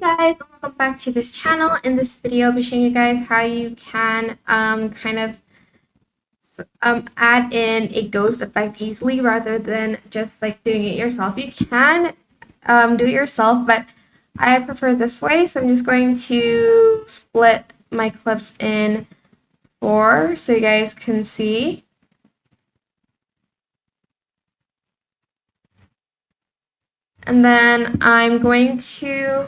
Guys, and welcome back to this channel. In this video, I'll be showing you guys how you can add in a ghost effect easily rather than just like doing it yourself. You can do it yourself, but I prefer this way. So I'm just going to split my clips in four so you guys can see. And then I'm going to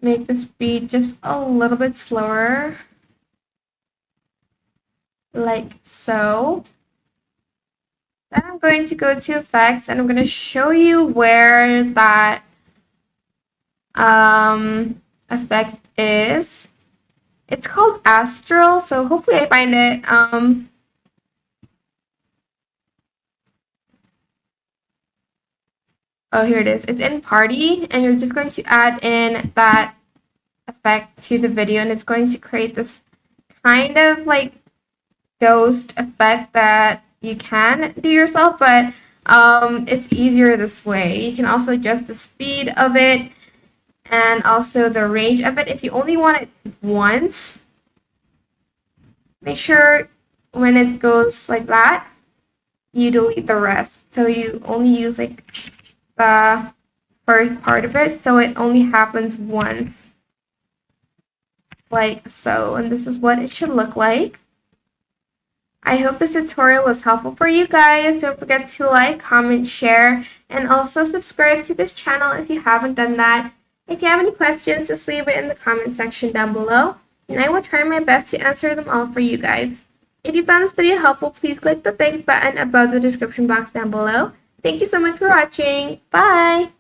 make the speed just a little bit slower, like so. Then I'm going to go to effects and I'm going to show you where that effect is. It's called Astral, so hopefully I find it. Oh, here it is. It's in Party, and you're just going to add in that effect to the video, and it's going to create this kind of like ghost effect that you can do yourself, but it's easier this way. You can also adjust the speed of it and also the range of it. If you only want it once, make sure when it goes like that, you delete the rest. So you only use like the first part of it, so it only happens once, like so. And this is what it should look like. I hope this tutorial was helpful for you guys. Don't forget to like, comment, share, and also subscribe to this channel if you haven't done that. If you have any questions, just leave it in the comment section down below, and I will try my best to answer them all for you guys. If you found this video helpful, please click the thanks button above the description box down below. Thank you so much for watching. Bye!